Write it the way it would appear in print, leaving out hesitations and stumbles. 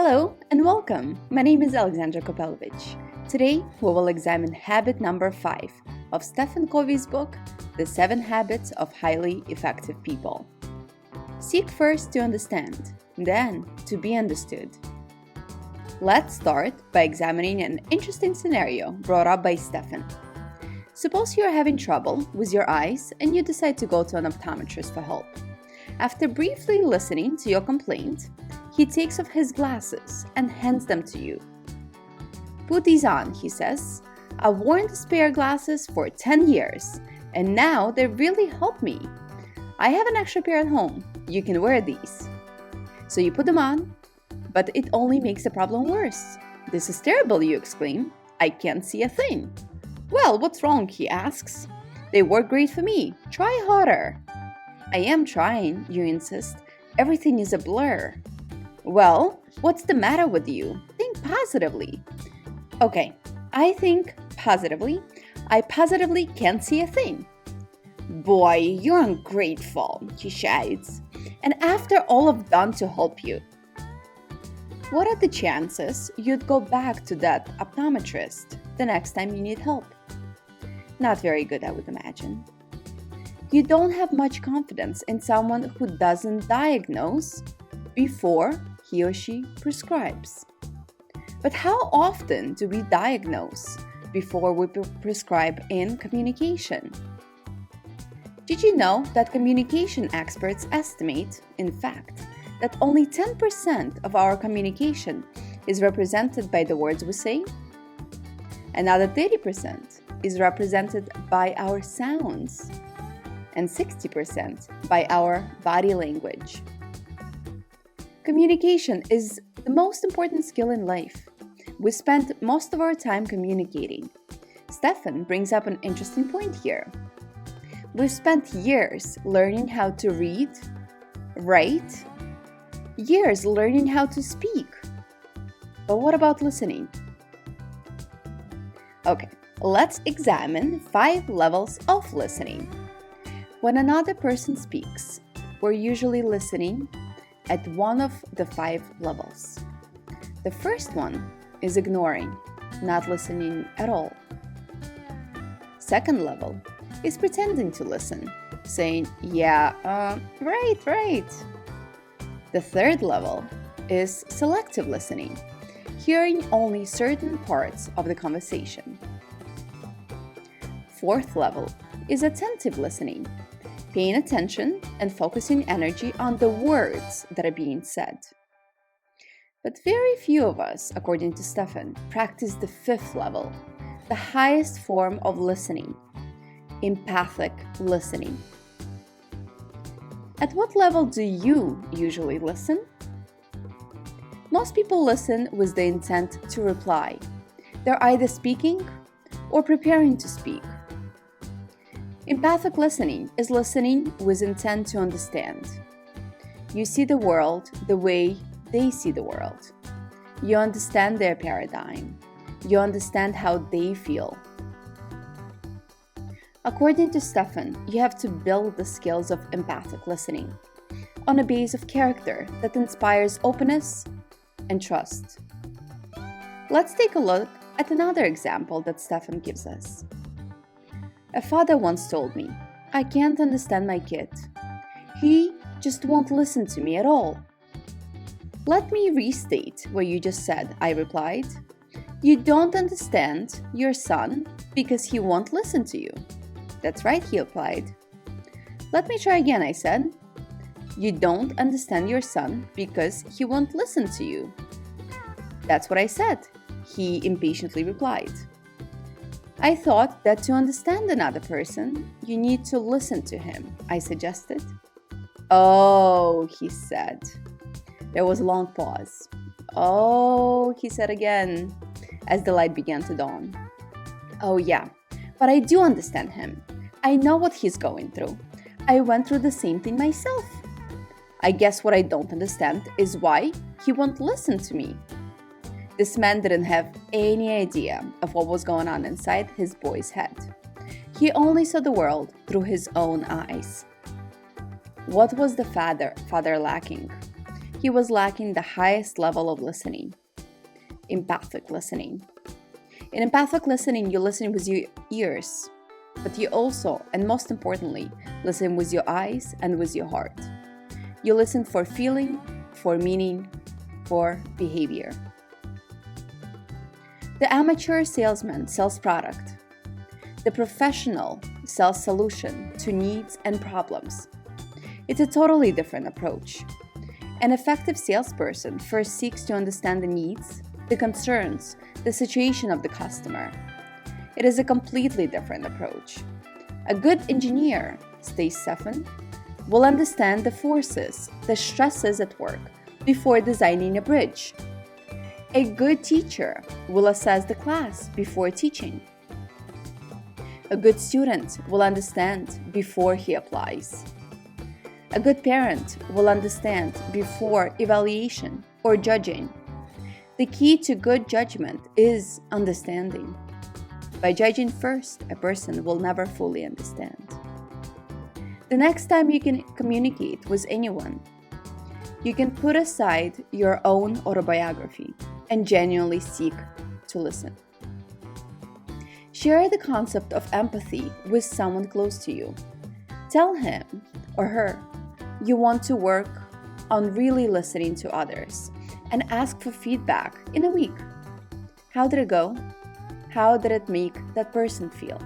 Hello and welcome. My name is Alexandra Kopelovich. Today we will examine habit number 5 of Stephen Covey's book, The 7 Habits of Highly Effective People. Seek first to understand, then to be understood. Let's start by examining an interesting scenario brought up by Stephen. Suppose you are having trouble with your eyes and you decide to go to an optometrist for help. After briefly listening to your complaint, he takes off his glasses and hands them to you. "Put these on," he says. "I've worn these pair of glasses for 10 years, and now they really help me. I have an extra pair at home. You can wear these." So you put them on, but it only makes the problem worse. "This is terrible," you exclaim. "I can't see a thing." "Well, what's wrong?" he asks. "They work great for me. Try harder." "I am trying," you insist. "Everything is a blur." "Well, what's the matter with you? Think positively." "Okay, I think positively. I positively can't see a thing." "Boy, you're ungrateful," he shouts. "And after all I've done to help you." What are the chances you'd go back to that optometrist the next time you need help? Not very good, I would imagine. You don't have much confidence in someone who doesn't diagnose before he or she prescribes. But how often do we diagnose before we prescribe in communication? Did you know that communication experts estimate, in fact, that only 10% of our communication is represented by the words we say? Another 30% is represented by our sounds, and 60% by our body language. Communication is the most important skill in life. We spend most of our time communicating. Stephen brings up an interesting point here. We've spent years learning how to read, write, years learning how to speak. But what about listening? Okay, let's examine 5 levels of listening. When another person speaks, we're usually listening at one of the 5 levels. The first one is ignoring, not listening at all. Second level is pretending to listen, saying, "Yeah, right." The third level is selective listening, hearing only certain parts of the conversation. Fourth level is attentive listening, paying attention and focusing energy on the words that are being said. But very few of us, according to Stephen, practice the 5th level, the highest form of listening, empathic listening. At what level do you usually listen? Most people listen with the intent to reply. They're either speaking or preparing to speak. Empathic listening is listening with intent to understand. You see the world the way they see the world. You understand their paradigm. You understand how they feel. According to Stephen, you have to build the skills of empathic listening on a base of character that inspires openness and trust. Let's take a look at another example that Stephen gives us. A father once told me, "I can't understand my kid. He just won't listen to me at all." "Let me restate what you just said," I replied. "You don't understand your son because he won't listen to you." "That's right," he replied. "Let me try again," I said. "You don't understand your son because he won't listen to you." "That's what I said," he impatiently replied. "I thought that to understand another person, you need to listen to him," I suggested. "Oh," he said. There was a long pause. "Oh," he said again, as the light began to dawn. "Oh yeah, but I do understand him. I know what he's going through. I went through the same thing myself. I guess what I don't understand is why he won't listen to me." This man didn't have any idea of what was going on inside his boy's head. He only saw the world through his own eyes. What was the father lacking? he was lacking the highest level of listening, empathic listening. In empathic listening, you listen with your ears, but you also, and most importantly, listen with your eyes and with your heart. You listen for feeling, for meaning, for behavior. The amateur salesman sells product. The professional sells solution to needs and problems. It's a totally different approach. An effective salesperson first seeks to understand the needs, the concerns, the situation of the customer. It is a completely different approach. A good engineer, stays Stefan, will understand the forces, the stresses at work before designing a bridge. A good teacher will assess the class before teaching. A good student will understand before he applies. A good parent will understand before evaluation or judging. The key to good judgment is understanding. By judging first, a person will never fully understand. The next time you can communicate with anyone, you can put aside your own autobiography and genuinely seek to listen. Share the concept of empathy with someone close to you. Tell him or her you want to work on really listening to others and ask for feedback in a week. How did it go? How did it make that person feel?